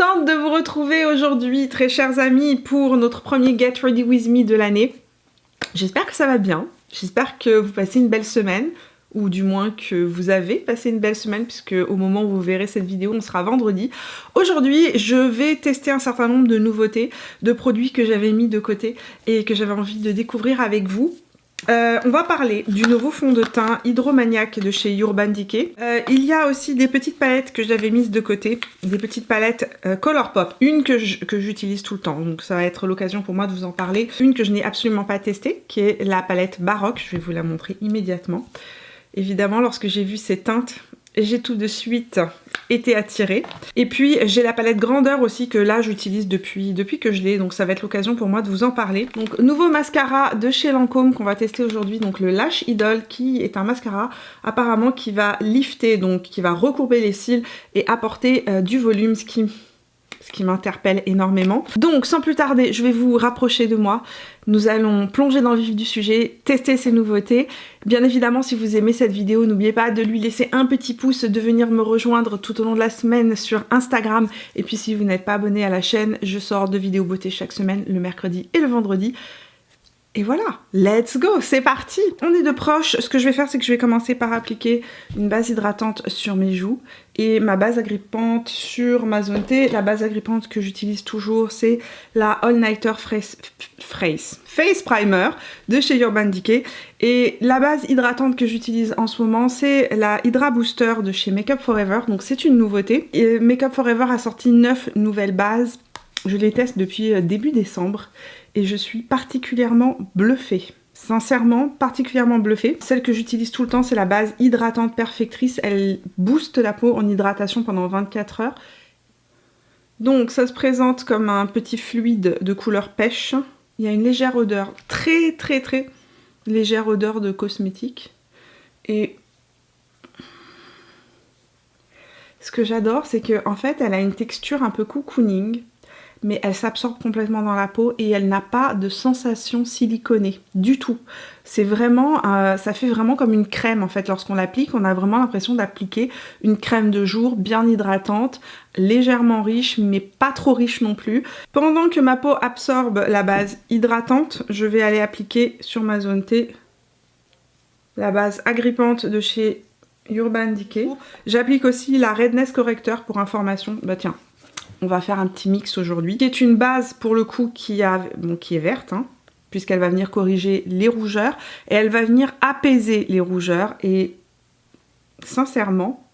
contente de vous retrouver aujourd'hui, très chers amis, pour notre premier Get Ready With Me de l'année. J'espère que ça va bien, j'espère que vous passez une belle semaine, ou du moins que vous avez passé une belle semaine, puisque au moment où vous verrez cette vidéo, on sera vendredi. Aujourd'hui, je vais tester un certain nombre de nouveautés, de produits que j'avais mis de côté et que j'avais envie de découvrir avec vous. On va parler du nouveau fond de teint Hydromaniac de chez Urban Decay. Il y a aussi des petites palettes que j'avais mises de côté, des petites palettes Colourpop. Une que j'utilise tout le temps, donc ça va être l'occasion pour moi de vous en parler. Une que je n'ai absolument pas testée, qui est la palette Baroque, je vais vous la montrer immédiatement. Évidemment, lorsque j'ai vu ces teintes, j'ai tout de suite été attirée. Et puis j'ai la palette Grandeur aussi que là j'utilise depuis que je l'ai, donc ça va être l'occasion pour moi de vous en parler. Donc nouveau mascara de chez Lancôme qu'on va tester aujourd'hui, donc le Lash Idol, qui est un mascara apparemment qui va lifter, donc qui va recourber les cils et apporter du volume, ce qui m'interpelle énormément. Donc sans plus tarder, je vais vous rapprocher de moi. Nous allons plonger dans le vif du sujet, tester ces nouveautés. Bien évidemment, si vous aimez cette vidéo, n'oubliez pas de lui laisser un petit pouce, de venir me rejoindre tout au long de la semaine sur Instagram. Et puis si vous n'êtes pas abonné à la chaîne, je sors 2 vidéos beauté chaque semaine, le mercredi et le vendredi. Et voilà, let's go, c'est parti! On est de proche, ce que je vais faire c'est que je vais commencer par appliquer une base hydratante sur mes joues et ma base agrippante sur ma zone T. La base agrippante que j'utilise toujours c'est la All Nighter Face Primer de chez Urban Decay. Et la base hydratante que j'utilise en ce moment c'est la Hydra Booster de chez Make Up For Ever, donc c'est une nouveauté. Et Make Up For Ever a sorti 9 nouvelles bases, je les teste depuis début décembre. Et je suis particulièrement bluffée. Sincèrement, particulièrement bluffée. Celle que j'utilise tout le temps, c'est la base hydratante perfectrice. Elle booste la peau en hydratation pendant 24 heures. Donc ça se présente comme un petit fluide de couleur pêche. Il y a une légère odeur, très légère odeur de cosmétique. Et ce que j'adore, c'est qu'en fait, elle a une texture un peu cocooning, mais elle s'absorbe complètement dans la peau et elle n'a pas de sensation siliconée du tout. C'est vraiment, ça fait vraiment comme une crème en fait. Lorsqu'on l'applique, on a vraiment l'impression d'appliquer une crème de jour bien hydratante, légèrement riche, mais pas trop riche non plus. Pendant que ma peau absorbe la base hydratante, je vais aller appliquer sur ma zone T la base agrippante de chez Urban Decay. J'applique aussi la Redness Corrector pour information. Bah tiens, on va faire un petit mix aujourd'hui, qui est une base pour le coup qui est verte, hein, puisqu'elle va venir corriger les rougeurs et elle va venir apaiser les rougeurs. Et sincèrement,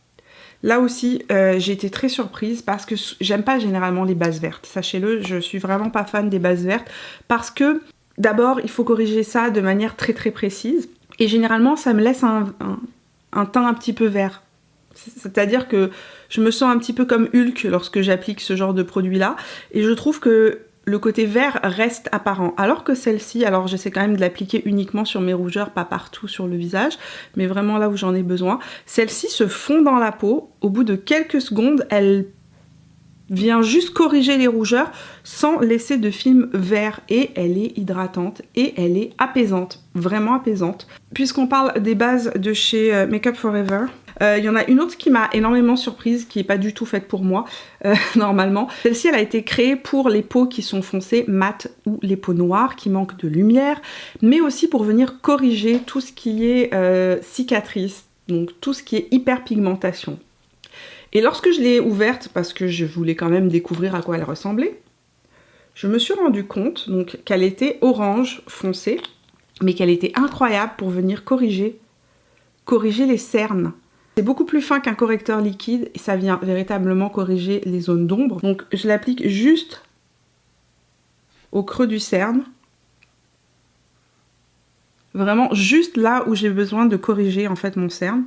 là aussi, j'ai été très surprise parce que j'aime pas généralement les bases vertes. Sachez-le, je suis vraiment pas fan des bases vertes parce que d'abord, il faut corriger ça de manière très précise et généralement, ça me laisse un teint un petit peu vert. C'est-à-dire que je me sens un petit peu comme Hulk lorsque j'applique ce genre de produit-là. Et je trouve que le côté vert reste apparent. Alors que celle-ci, alors j'essaie quand même de l'appliquer uniquement sur mes rougeurs, pas partout sur le visage, mais vraiment là où j'en ai besoin. Celle-ci se fond dans la peau. Au bout de quelques secondes, elle vient juste corriger les rougeurs sans laisser de film vert. Et elle est hydratante et elle est apaisante. Vraiment apaisante. Puisqu'on parle des bases de chez Make Up For Ever, il y en a une autre qui m'a énormément surprise, qui n'est pas du tout faite pour moi, normalement. Celle-ci, elle a été créée pour les peaux qui sont foncées, mates, ou les peaux noires, qui manquent de lumière, mais aussi pour venir corriger tout ce qui est cicatrices, donc tout ce qui est hyperpigmentation. Et lorsque je l'ai ouverte, parce que je voulais quand même découvrir à quoi elle ressemblait, je me suis rendu compte donc qu'elle était orange foncé, mais qu'elle était incroyable pour venir corriger les cernes. C'est beaucoup plus fin qu'un correcteur liquide et ça vient véritablement corriger les zones d'ombre. Donc je l'applique juste au creux du cerne. Vraiment juste là où j'ai besoin de corriger en fait mon cerne.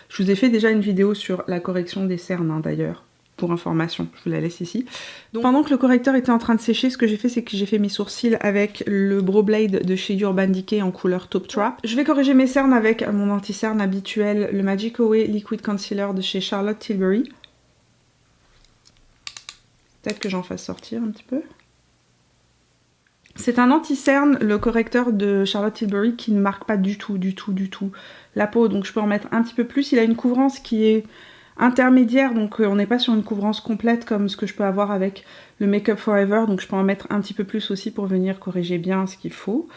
Je vous ai fait déjà une vidéo sur la correction des cernes hein, d'ailleurs, pour information, je vous la laisse ici. Donc, pendant que le correcteur était en train de sécher, ce que j'ai fait c'est que j'ai fait mes sourcils avec le Brow Blade de chez Urban Decay en couleur Taupe Trap. Je vais corriger mes cernes avec mon anti-cerne habituel, le Magic Away Liquid Concealer de chez Charlotte Tilbury. Peut-être que j'en fasse sortir un petit peu. C'est un anti-cerne, le correcteur de Charlotte Tilbury, qui ne marque pas du tout la peau, donc je peux en mettre un petit peu plus. Il a une couvrance qui est intermédiaire, donc on n'est pas sur une couvrance complète comme ce que je peux avoir avec le Make Up Forever, donc je peux en mettre un petit peu plus aussi pour venir corriger bien ce qu'il faut.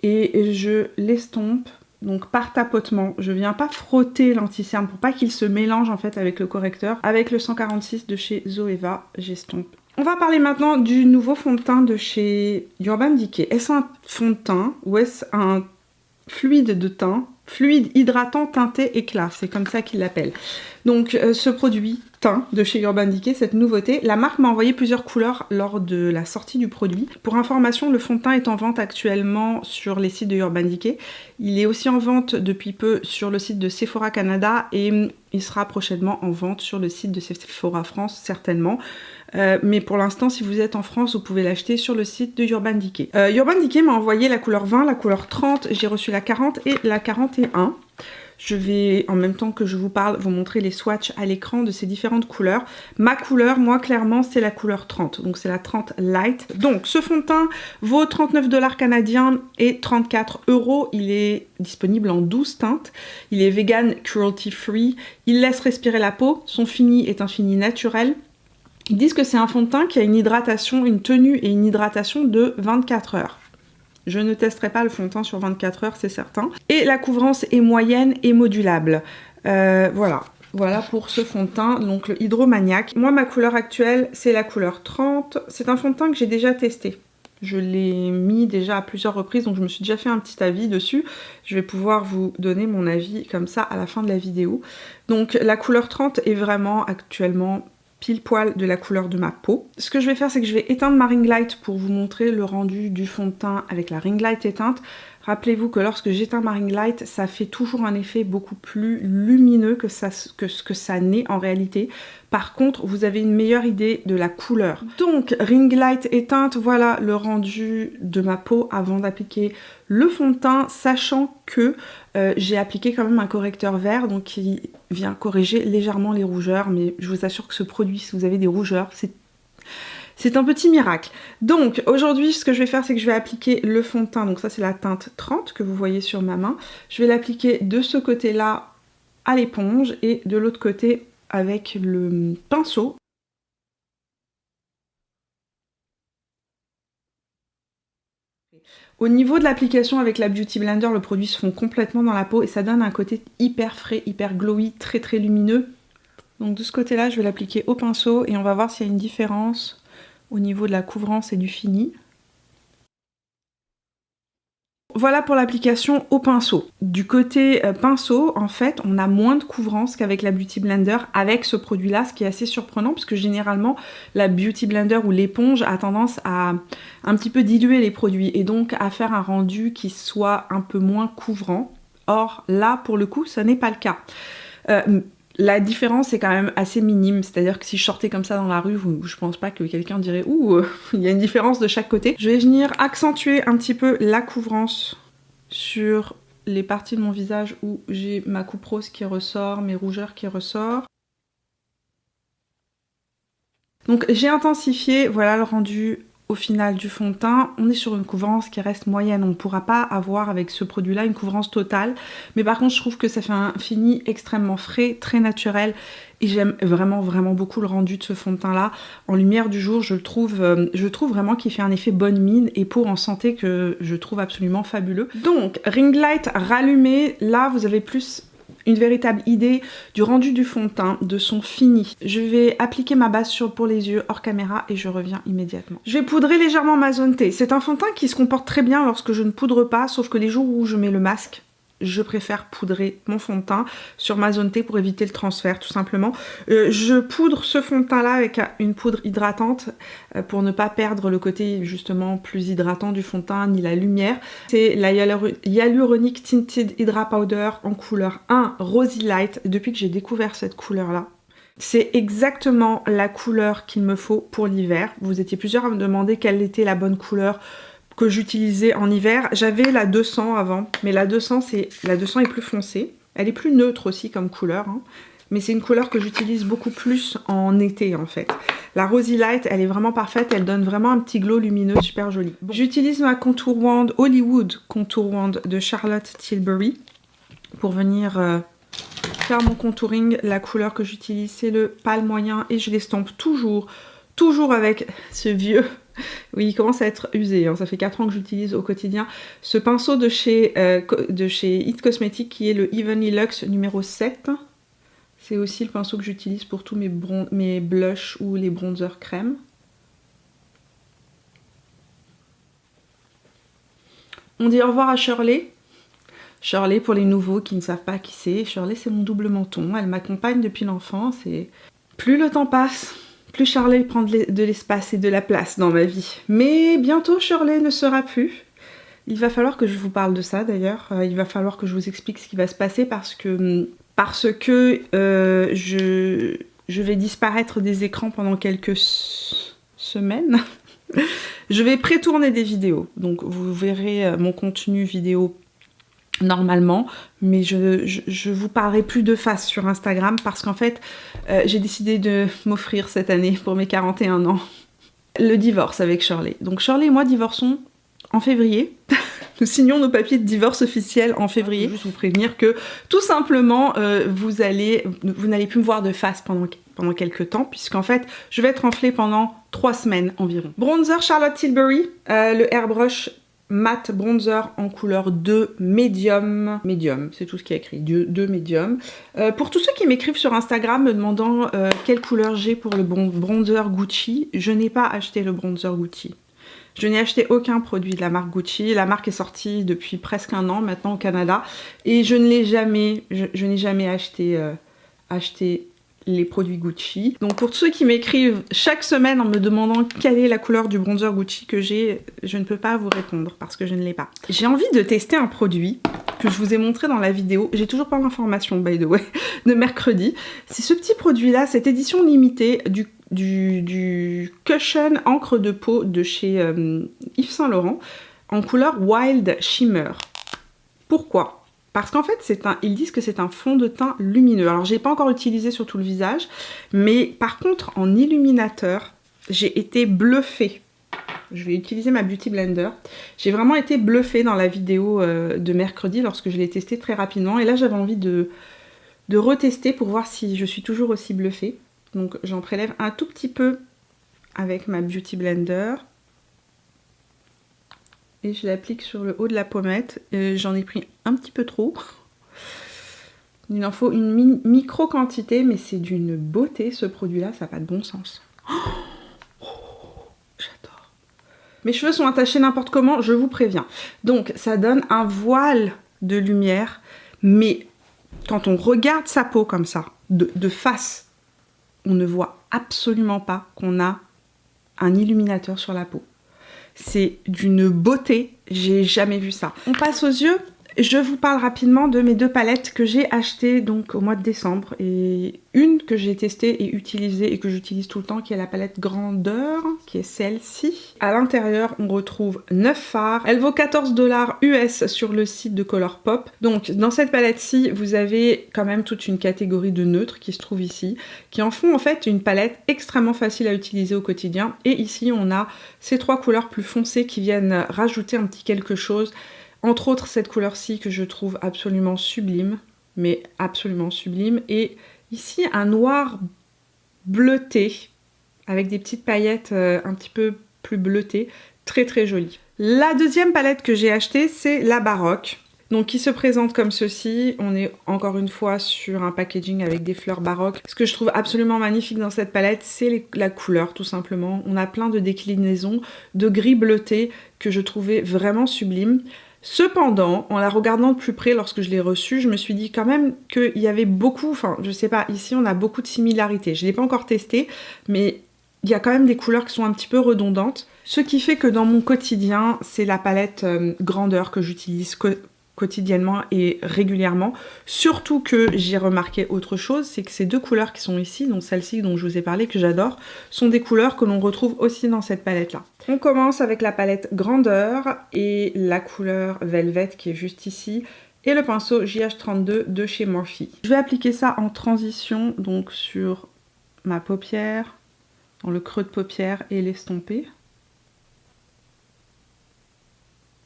Et je l'estompe, donc par tapotement. Je viens pas frotter l'anti-cerne pour pas qu'il se mélange en fait avec le correcteur. Avec le 146 de chez Zoeva, j'estompe. On va parler maintenant du nouveau fond de teint de chez Urban Decay. Est-ce un fond de teint ou est-ce un fluide de teint? Fluide hydratant teinté éclat, c'est comme ça qu'ils l'appellent. Donc ce produit teint de chez Urban Decay, cette nouveauté, la marque m'a envoyé plusieurs couleurs lors de la sortie du produit. Pour information, le fond de teint est en vente actuellement sur les sites de Urban Decay. Il est aussi en vente depuis peu sur le site de Sephora Canada et il sera prochainement en vente sur le site de Sephora France certainement. Mais pour l'instant, si vous êtes en France, vous pouvez l'acheter sur le site de Urban Decay. Urban Decay m'a envoyé la couleur 20, la couleur 30, j'ai reçu la 40 et la 41. Je vais, en même temps que je vous parle, vous montrer les swatchs à l'écran de ces différentes couleurs. Ma couleur, moi, clairement, c'est la couleur 30. Donc, c'est la 30 Light. Donc, ce fond de teint vaut 39 $ canadiens et 34 €. Il est disponible en 12 teintes. Il est vegan, cruelty free. Il laisse respirer la peau. Son fini est un fini naturel. Ils disent que c'est un fond de teint qui a une hydratation, une tenue et une hydratation de 24 heures. Je ne testerai pas le fond de teint sur 24 heures, c'est certain. Et la couvrance est moyenne et modulable. Voilà pour ce fond de teint, donc le Hydromaniac. Moi, ma couleur actuelle, c'est la couleur 30. C'est un fond de teint que j'ai déjà testé. Je l'ai mis déjà à plusieurs reprises, donc je me suis déjà fait un petit avis dessus. Je vais pouvoir vous donner mon avis comme ça à la fin de la vidéo. Donc la couleur 30 est vraiment actuellement pile poil de la couleur de ma peau. Ce que je vais faire, c'est que je vais éteindre ma ring light pour vous montrer le rendu du fond de teint avec la ring light éteinte. Rappelez-vous que lorsque j'éteins ma ring light, ça fait toujours un effet beaucoup plus lumineux que ce que ça n'est en réalité. Par contre, vous avez une meilleure idée de la couleur. Donc, ring light éteinte, voilà le rendu de ma peau avant d'appliquer le fond de teint, sachant que j'ai appliqué quand même un correcteur vert, donc qui vient corriger légèrement les rougeurs, mais je vous assure que ce produit, si vous avez des rougeurs, c'est un petit miracle. Donc aujourd'hui, ce que je vais faire, c'est que je vais appliquer le fond de teint. Donc ça, c'est la teinte 30 que vous voyez sur ma main. Je vais l'appliquer de ce côté-là à l'éponge et de l'autre côté avec le pinceau. Au niveau de l'application avec la Beauty Blender, le produit se fond complètement dans la peau et ça donne un côté hyper frais, hyper glowy, très très lumineux. Donc de ce côté-là, je vais l'appliquer au pinceau et on va voir s'il y a une différence au niveau de la couvrance et du fini. Voilà pour l'application au pinceau. Du côté pinceau, en fait, on a moins de couvrance qu'avec la Beauty Blender avec ce produit-là, ce qui est assez surprenant parce que généralement, la Beauty Blender ou l'éponge a tendance à un petit peu diluer les produits et donc à faire un rendu qui soit un peu moins couvrant. Or, là, pour le coup, ça n'est pas le cas. La différence est quand même assez minime, c'est-à-dire que si je sortais comme ça dans la rue, je pense pas que quelqu'un dirait « Ouh, il y a une différence de chaque côté ». Je vais venir accentuer un petit peu la couvrance sur les parties de mon visage où j'ai ma coupe rose qui ressort, mes rougeurs qui ressortent. Donc j'ai intensifié, voilà le rendu au final du fond de teint. On est sur une couvrance qui reste moyenne, on ne pourra pas avoir avec ce produit là une couvrance totale, mais par contre je trouve que ça fait un fini extrêmement frais, très naturel et j'aime vraiment beaucoup le rendu de ce fond de teint là. En lumière du jour, je trouve vraiment qu'il fait un effet bonne mine et peau en santé que je trouve absolument fabuleux. Donc ring light rallumé, là vous avez plus une véritable idée du rendu du fond de teint, de son fini. Je vais appliquer ma base pour les yeux hors caméra et je reviens immédiatement. Je vais poudrer légèrement ma zone T. C'est un fond de teint qui se comporte très bien lorsque je ne poudre pas, sauf que les jours où je mets le masque, je préfère poudrer mon fond de teint sur ma zone T pour éviter le transfert tout simplement. Je poudre ce fond de teint là avec une poudre hydratante pour ne pas perdre le côté justement plus hydratant du fond de teint ni la lumière. C'est la Hyaluronic Tinted Hydra Powder en couleur 1 Rosy Light. Depuis que j'ai découvert cette couleur là, c'est exactement la couleur qu'il me faut pour l'hiver. Vous étiez plusieurs à me demander quelle était la bonne couleur que j'utilisais en hiver. J'avais la 200 avant, mais la 200 est plus foncée. Elle est plus neutre aussi comme couleur, hein, mais c'est une couleur que j'utilise beaucoup plus en été en fait. La Rosy Light, elle est vraiment parfaite, elle donne vraiment un petit glow lumineux super joli. Bon. J'utilise ma Contour Wand Hollywood Contour Wand de Charlotte Tilbury pour venir faire mon contouring, la couleur que j'utilise, c'est le pâle moyen et je l'estompe toujours avec ce vieux... Oui, il commence à être usé, hein. Ça fait 4 ans que j'utilise au quotidien. Ce pinceau de chez It Cosmetics qui est le Evenly Luxe numéro 7. C'est aussi le pinceau que j'utilise pour tous mes blushs ou les bronzers crème. On dit au revoir à Shirley. Shirley, pour les nouveaux qui ne savent pas qui c'est, Shirley c'est mon double menton. Elle m'accompagne depuis l'enfance et plus le temps passe, plus Shirley prend de l'espace et de la place dans ma vie. Mais bientôt Shirley ne sera plus. Il va falloir que je vous parle de ça d'ailleurs. Il va falloir que je vous explique ce qui va se passer parce que je vais disparaître des écrans pendant quelques semaines. Je vais pré-tourner des vidéos, donc vous verrez mon contenu vidéo normalement, mais je vous parlerai plus de face sur Instagram parce qu'en fait j'ai décidé de m'offrir cette année pour mes 41 ans le divorce avec Shirley. Donc Shirley et moi divorçons en février. Nous signons nos papiers de divorce officiels en février. Juste vous prévenir que tout simplement vous n'allez plus me voir de face pendant quelques temps puisqu'en fait je vais être enflée pendant 3 semaines environ. Bronzer Charlotte Tilbury, le Airbrush matte bronzer en couleur 2 médium. Médium, c'est tout ce qui est écrit, 2 médium. Pour tous ceux qui m'écrivent sur Instagram me demandant quelle couleur j'ai pour le bronzer Gucci, je n'ai pas acheté le bronzer Gucci. Je n'ai acheté aucun produit de la marque Gucci. La marque est sortie depuis presque 1 an maintenant au Canada et je n'ai jamais acheté les produits Gucci. Donc pour ceux qui m'écrivent chaque semaine en me demandant quelle est la couleur du bronzer Gucci que j'ai, je ne peux pas vous répondre parce que je ne l'ai pas. J'ai envie de tester un produit que je vous ai montré dans la vidéo. J'ai toujours pas l'information by the way de mercredi. C'est ce petit produit là, cette édition limitée du Cushion encre de peau de chez Yves Saint Laurent en couleur Wild Shimmer. Pourquoi ? Parce qu'en fait, ils disent que c'est un fond de teint lumineux. Alors, j'ai pas encore utilisé sur tout le visage, mais par contre, en illuminateur, j'ai été bluffée. Je vais utiliser ma Beauty Blender. J'ai vraiment été bluffée dans la vidéo de mercredi lorsque je l'ai testé très rapidement. Et là, j'avais envie de retester pour voir si je suis toujours aussi bluffée. Donc, j'en prélève un tout petit peu avec ma Beauty Blender. Et je l'applique sur le haut de la pommette. J'en ai pris un petit peu trop. Il en faut une micro quantité, mais c'est d'une beauté ce produit-là, ça n'a pas de bon sens. Oh, j'adore. Mes cheveux sont attachés n'importe comment, je vous préviens. Donc ça donne un voile de lumière, mais quand on regarde sa peau comme ça, de face, on ne voit absolument pas qu'on a un illuminateur sur la peau. C'est d'une beauté, j'ai jamais vu ça. On passe aux yeux. Je vous parle rapidement de mes 2 palettes que j'ai achetées donc au mois de décembre. Et une que j'ai testée et utilisée et que j'utilise tout le temps, qui est la palette grandeur, qui est celle-ci. À l'intérieur, on retrouve 9 fards. Elle vaut 14 $ US sur le site de Colourpop. Donc dans cette palette-ci, vous avez quand même toute une catégorie de neutres qui se trouve ici, qui en font en fait une palette extrêmement facile à utiliser au quotidien. Et ici, on a ces 3 couleurs plus foncées qui viennent rajouter un petit quelque chose. Entre autres, cette couleur-ci que je trouve absolument sublime, mais absolument sublime. Et ici, un noir bleuté, avec des petites paillettes un petit peu plus bleutées, très très joli. La deuxième palette que j'ai achetée, c'est la Baroque. Donc qui se présente comme ceci. On est encore une fois sur un packaging avec des fleurs baroques. Ce que je trouve absolument magnifique dans cette palette, c'est la couleur tout simplement. On a plein de déclinaisons de gris bleuté que je trouvais vraiment sublime. Cependant, en la regardant de plus près lorsque je l'ai reçue, je me suis dit quand même qu'il y avait beaucoup, enfin je sais pas, ici on a beaucoup de similarités. Je l'ai pas encore testé, mais il y a quand même des couleurs qui sont un petit peu redondantes. Ce qui fait que dans mon quotidien, c'est la palette grandeur que j'utilise quotidiennement et régulièrement. Surtout que j'ai remarqué autre chose, c'est que ces 2 couleurs qui sont ici, donc celle-ci dont je vous ai parlé, que j'adore, sont des couleurs que l'on retrouve aussi dans cette palette-là. On commence avec la palette grandeur et la couleur Velvet qui est juste ici, et le pinceau JH32 de chez Morphe. Je vais appliquer ça en transition, donc sur ma paupière, dans le creux de paupière et l'estomper.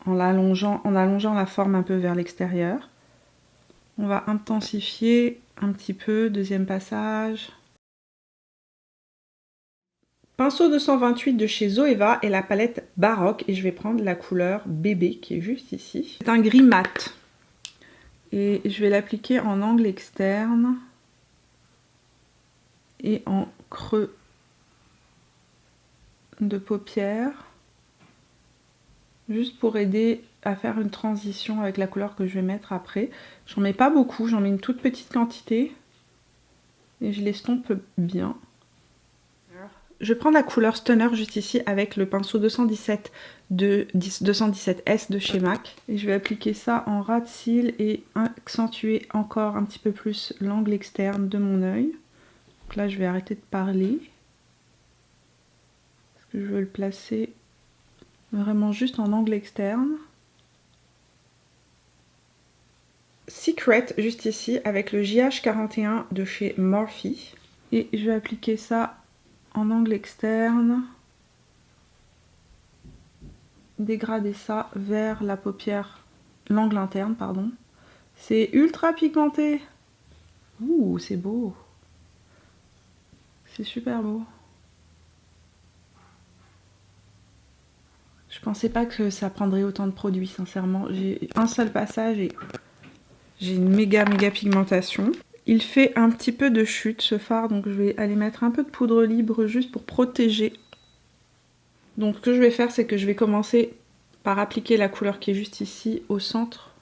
En allongeant la forme un peu vers l'extérieur. On va intensifier un petit peu, deuxième passage. Pinceau 228 de chez Zoeva et la palette Baroque. Et je vais prendre la couleur bébé qui est juste ici. C'est un gris mat. Et je vais l'appliquer en angle externe et en creux de paupière. Juste pour aider à faire une transition avec la couleur que je vais mettre après. J'en mets pas beaucoup, j'en mets une toute petite quantité. Et je l'estompe bien. Je prends la couleur Stunner juste ici avec le pinceau 217 217S de chez MAC. Et je vais appliquer ça en ras de cils et accentuer encore un petit peu plus l'angle externe de mon œil. Donc là, je vais arrêter de parler. Parce que je veux le placer vraiment juste en angle externe. Secret juste ici avec le JH41 de chez Morphe. Et je vais appliquer ça en angle externe, dégrader ça vers la paupière, l'angle interne, pardon. C'est ultra pigmenté. Ouh, c'est beau. C'est super beau. Je pensais pas que ça prendrait autant de produits, sincèrement. J'ai un seul passage et j'ai une méga pigmentation. Il fait un petit peu de chute ce fard, donc je vais aller mettre un peu de poudre libre juste pour protéger. Donc ce que je vais faire, c'est que je vais commencer par appliquer la couleur qui est juste ici au centre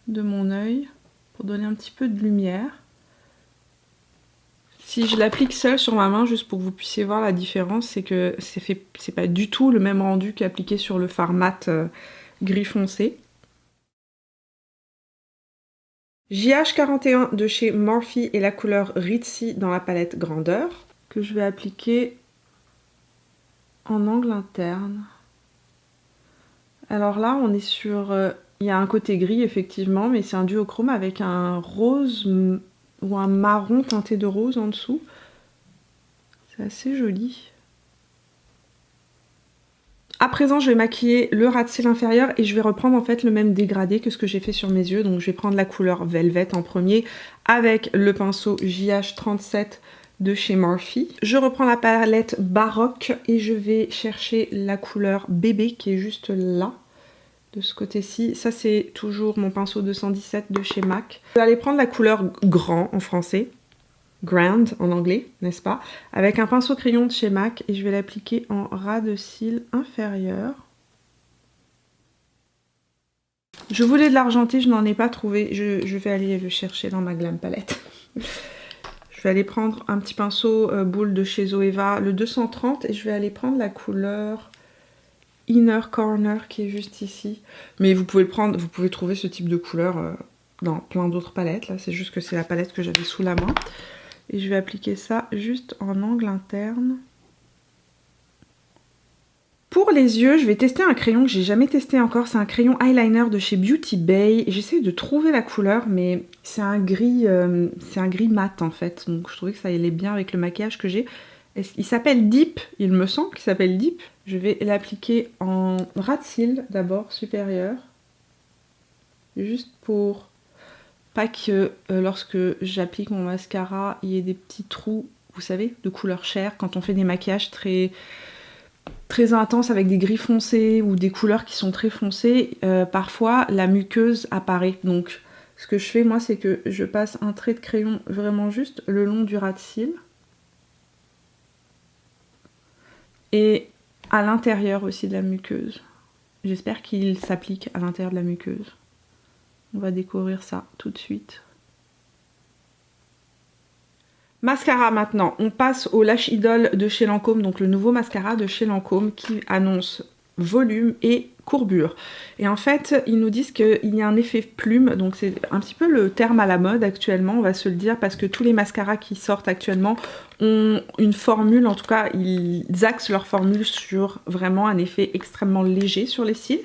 de mon œil pour donner un petit peu de lumière. Si je l'applique seule sur ma main, juste pour que vous puissiez voir la différence, c'est que c'est pas du tout le même rendu qu'appliqué sur le fard mat gris foncé. JH41 de chez Morphe et la couleur Ritzy dans la palette grandeur, que je vais appliquer en angle interne. Alors là, on est sur... il y a un côté gris, effectivement, mais c'est un duochrome avec un rose ou un marron teinté de rose en dessous. C'est assez joli. À présent, je vais maquiller le ras de cils inférieur et je vais reprendre en fait le même dégradé que ce que j'ai fait sur mes yeux. Donc je vais prendre la couleur Velvet en premier avec le pinceau JH37 de chez Morphe. Je reprends la palette Baroque et je vais chercher la couleur bébé qui est juste là, de ce côté-ci. Ça c'est toujours mon pinceau 217 de chez MAC. Je vais aller prendre la couleur Grand en français. Grand en anglais, n'est-ce pas? Avec un pinceau crayon de chez MAC et je vais l'appliquer en ras de cils inférieur. Je voulais de l'argenté, je n'en ai pas trouvé. Je vais aller le chercher dans ma Glam Palette. Je vais aller prendre un petit pinceau boule de chez Zoeva, le 230, et je vais aller prendre la couleur Inner Corner qui est juste ici. Mais vous pouvez le prendre, vous pouvez trouver ce type de couleur dans plein d'autres palettes. Là, c'est juste que c'est la palette que j'avais sous la main. Et je vais appliquer ça juste en angle interne. Pour les yeux, je vais tester un crayon que j'ai jamais testé encore. C'est un crayon eyeliner de chez Beauty Bay. J'essaie de trouver la couleur, mais c'est un gris mat en fait. Donc je trouvais que ça allait bien avec le maquillage que j'ai. Il s'appelle Deep, il me semble qu'il s'appelle Deep. Je vais l'appliquer en ras de cils d'abord, supérieur. Juste pour... pas que lorsque j'applique mon mascara, il y ait des petits trous, vous savez, de couleur chair. Quand on fait des maquillages très intenses avec des gris foncés ou des couleurs qui sont très foncées, parfois la muqueuse apparaît. Donc ce que je fais moi, c'est que je passe un trait de crayon vraiment juste le long du ras de cils. Et à l'intérieur aussi de la muqueuse. J'espère qu'il s'applique à l'intérieur de la muqueuse. On va découvrir ça tout de suite. Mascara maintenant. On passe au Lash Idol de chez Lancôme. Donc le nouveau mascara de chez Lancôme qui annonce volume et courbure. Et en fait, ils nous disent qu'il y a un effet plume. Donc c'est un petit peu le terme à la mode actuellement, on va se le dire, parce que tous les mascaras qui sortent actuellement ont une formule, en tout cas ils axent leur formule sur vraiment un effet extrêmement léger sur les cils.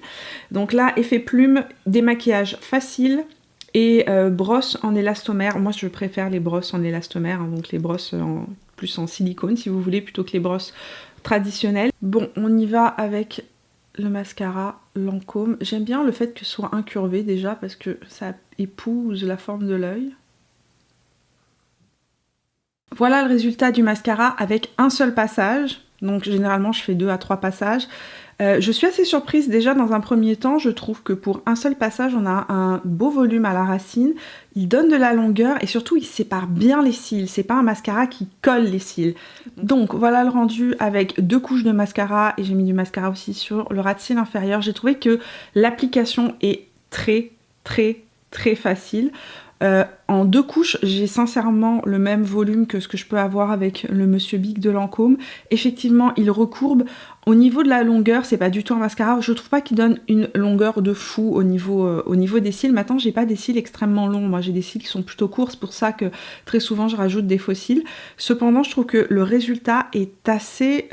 Donc là, effet plume, démaquillage facile et brosse en élastomère. Moi je préfère les brosses en élastomère, hein, donc les brosses plus en silicone si vous voulez, plutôt que les brosses traditionnelles. Bon, on y va avec le mascara Lancôme. J'aime bien le fait que ce soit incurvé déjà parce que ça épouse la forme de l'œil. Voilà le résultat du mascara avec un seul passage. Donc généralement je fais 2 à 3 passages. Je suis assez surprise déjà dans un premier temps, je trouve que pour un seul passage on a un beau volume à la racine, il donne de la longueur et surtout il sépare bien les cils, c'est pas un mascara qui colle les cils. Donc voilà le rendu avec 2 couches de mascara et j'ai mis du mascara aussi sur le ras de cils inférieur. J'ai trouvé que l'application est très facile. En 2 couches, j'ai sincèrement le même volume que ce que je peux avoir avec le Monsieur Big de Lancôme. Effectivement, il recourbe. Au niveau de la longueur, c'est pas du tout un mascara. Je trouve pas qu'il donne une longueur de fou au niveau des cils. Maintenant, j'ai pas des cils extrêmement longs. Moi, j'ai des cils qui sont plutôt courts. C'est pour ça que très souvent, je rajoute des faux cils. Cependant, je trouve que le résultat est assez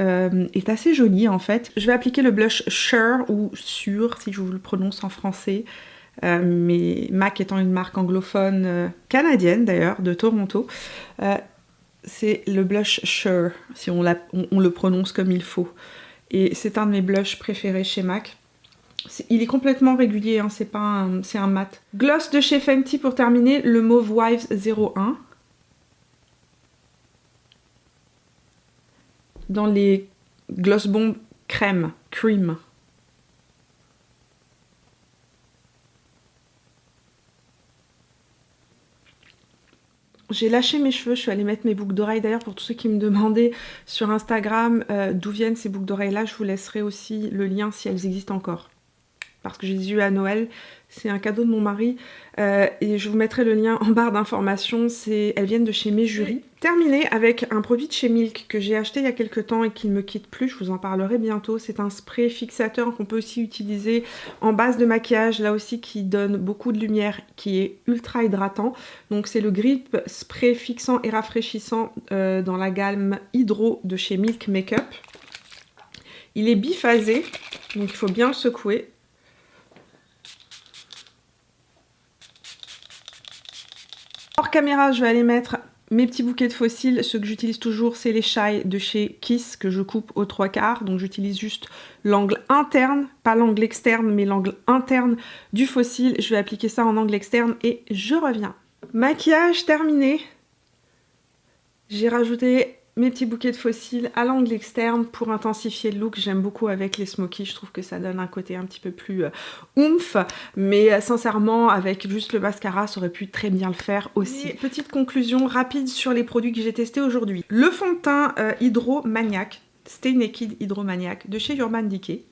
joli en fait. Je vais appliquer le blush Sur ou Sur, si je vous le prononce en français. Mais MAC étant une marque anglophone canadienne d'ailleurs, de Toronto, c'est le blush Sur, si on le prononce comme il faut. Et c'est un de mes blushs préférés chez MAC. Il est complètement régulier, hein, c'est un mat. Gloss de chez Fenty pour terminer, le Mauve Wives 01. Dans les Gloss Bomb Cream. J'ai lâché mes cheveux, je suis allée mettre mes boucles d'oreilles. D'ailleurs, pour tous ceux qui me demandaient sur Instagram d'où viennent ces boucles d'oreilles là, je vous laisserai aussi le lien si elles existent encore. Parce que je les ai eues à Noël, c'est un cadeau de mon mari. Et je vous mettrai le lien en barre d'informations, elles viennent de chez Méjury. Terminé avec un produit de chez Milk que j'ai acheté il y a quelques temps et qui ne me quitte plus, je vous en parlerai bientôt. C'est un spray fixateur qu'on peut aussi utiliser en base de maquillage, là aussi qui donne beaucoup de lumière, qui est ultra hydratant. Donc c'est le Grip Spray fixant et rafraîchissant dans la gamme Hydro de chez Milk Makeup. Il est biphasé, donc il faut bien le secouer. Hors caméra, je vais aller mettre mes petits bouquets de fossiles. Ceux que j'utilise toujours, c'est les Shy de chez Kiss que je coupe aux 3/4. Donc j'utilise juste l'angle interne, pas l'angle externe, mais l'angle interne du fossile. Je vais appliquer ça en angle externe et je reviens. Maquillage terminé. J'ai rajouté mes petits bouquets de fossiles à l'angle externe pour intensifier le look. J'aime beaucoup avec les smokies, je trouve que ça donne un côté un petit peu plus oomph, mais sincèrement avec juste le mascara ça aurait pu très bien le faire aussi. Et petite conclusion rapide sur les produits que j'ai testés aujourd'hui. Le fond de teint Hydromaniac, Stay Naked Hydromaniac de chez Urban Decay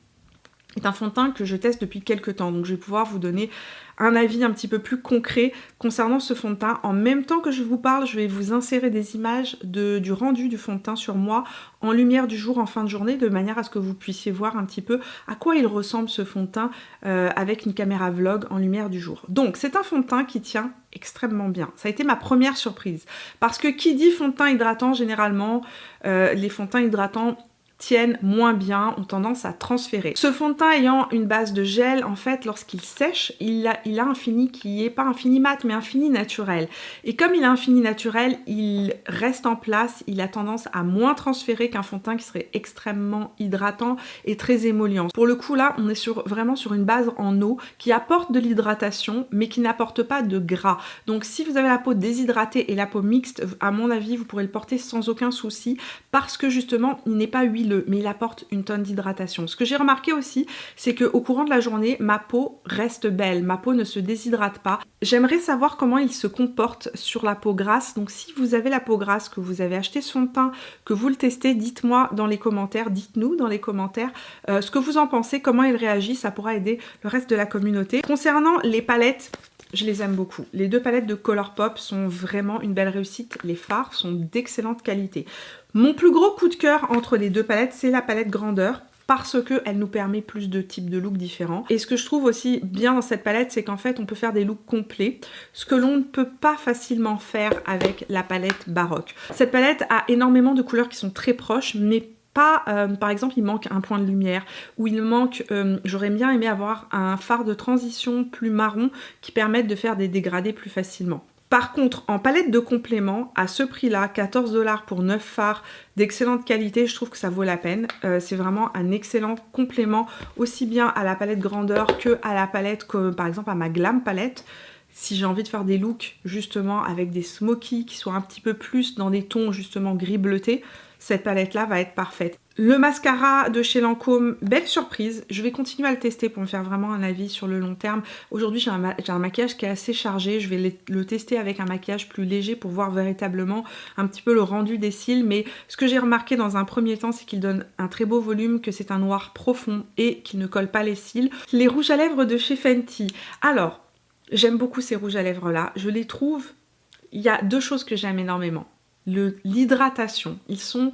est un fond de teint que je teste depuis quelques temps, donc je vais pouvoir vous donner un avis un petit peu plus concret concernant ce fond de teint. En même temps que je vous parle, je vais vous insérer des images du rendu du fond de teint sur moi en lumière du jour en fin de journée, de manière à ce que vous puissiez voir un petit peu à quoi il ressemble ce fond de teint avec une caméra vlog en lumière du jour. Donc c'est un fond de teint qui tient extrêmement bien. Ça a été ma première surprise, parce que qui dit fond de teint hydratant, généralement les fonds de teint hydratants tiennent moins bien, ont tendance à transférer. Ce fond de teint ayant une base de gel, en fait, lorsqu'il sèche, il a un fini qui est pas un fini mat, mais un fini naturel. Et comme il a un fini naturel, il reste en place, il a tendance à moins transférer qu'un fond de teint qui serait extrêmement hydratant et très émollient. Pour le coup, là, on est vraiment sur une base en eau qui apporte de l'hydratation, mais qui n'apporte pas de gras. Donc si vous avez la peau déshydratée et la peau mixte, à mon avis, vous pourrez le porter sans aucun souci, parce que justement, il n'est pas huileux, mais il apporte une tonne d'hydratation. Ce que j'ai remarqué aussi, c'est qu'au courant de la journée, ma peau reste belle, ma peau ne se déshydrate pas. J'aimerais savoir comment il se comporte sur la peau grasse, donc si vous avez la peau grasse, que vous avez acheté ce fond de teint, que vous le testez, dites-moi dans les commentaires, dites-nous dans les commentaires ce que vous en pensez, comment il réagit, ça pourra aider le reste de la communauté. Concernant les palettes, je les aime beaucoup. Les 2 palettes de Colourpop sont vraiment une belle réussite. Les fards sont d'excellente qualité. Mon plus gros coup de cœur entre les 2 palettes, c'est la palette grandeur, parce qu'elle nous permet plus de types de looks différents. Et ce que je trouve aussi bien dans cette palette, c'est qu'en fait, on peut faire des looks complets, ce que l'on ne peut pas facilement faire avec la palette baroque. Cette palette a énormément de couleurs qui sont très proches, mais pas, par exemple, il manque un point de lumière, ou il manque, j'aurais bien aimé avoir un fard de transition plus marron qui permette de faire des dégradés plus facilement. Par contre, en palette de complément, à ce prix-là, 14 $ pour 9 fards d'excellente qualité, je trouve que ça vaut la peine. C'est vraiment un excellent complément, aussi bien à la palette grandeur que à la palette, comme par exemple à ma Glam palette. si j'ai envie de faire des looks justement avec des smokies qui soient un petit peu plus dans des tons justement gris bleuté, cette palette là va être parfaite. Le mascara de chez Lancôme, belle surprise, je vais continuer à le tester pour me faire vraiment un avis sur le long terme. Aujourd'hui j'ai un maquillage qui est assez chargé, je vais le tester avec un maquillage plus léger pour voir véritablement un petit peu le rendu des cils, mais ce que j'ai remarqué dans un premier temps c'est qu'il donne un très beau volume, que c'est un noir profond et qu'il ne colle pas les cils. Les rouges à lèvres de chez Fenty, alors j'aime beaucoup ces rouges à lèvres là, je les trouve, il y a deux choses que j'aime énormément. L'hydratation, ils sont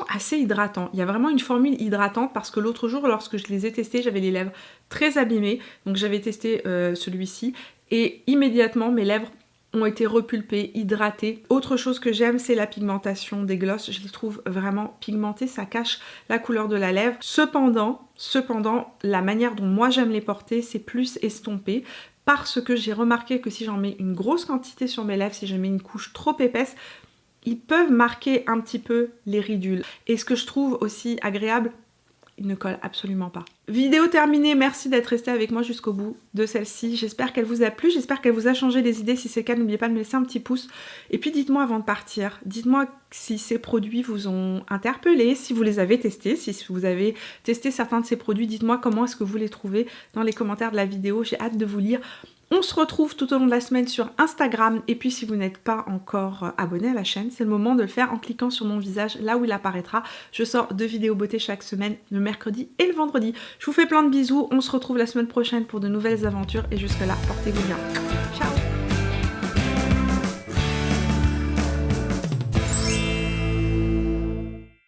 assez hydratants. Il y a vraiment une formule hydratante parce que l'autre jour, lorsque je les ai testés, j'avais les lèvres très abîmées. Donc j'avais testé celui-ci et immédiatement mes lèvres ont été repulpées, hydratées. Autre chose que j'aime, c'est la pigmentation des glosses. Je les trouve vraiment pigmentées, ça cache la couleur de la lèvre. Cependant, la manière dont moi j'aime les porter, c'est plus estompé. Parce que j'ai remarqué que si j'en mets une grosse quantité sur mes lèvres, si je mets une couche trop épaisse, ils peuvent marquer un petit peu les ridules. Et ce que je trouve aussi agréable, ils ne collent absolument pas. Vidéo terminée, merci d'être resté avec moi jusqu'au bout de celle-ci. J'espère qu'elle vous a plu, j'espère qu'elle vous a changé les idées. Si c'est le cas, n'oubliez pas de me laisser un petit pouce. Et puis dites-moi avant de partir, dites-moi si ces produits vous ont interpellé, si vous les avez testés, si vous avez testé certains de ces produits, dites-moi comment est-ce que vous les trouvez dans les commentaires de la vidéo. J'ai hâte de vous lire. On se retrouve tout au long de la semaine sur Instagram et puis si vous n'êtes pas encore abonné à la chaîne, c'est le moment de le faire en cliquant sur mon visage là où il apparaîtra. Je sors 2 vidéos beauté chaque semaine, le mercredi et le vendredi. Je vous fais plein de bisous, on se retrouve la semaine prochaine pour de nouvelles aventures et jusque là, portez-vous bien. Ciao!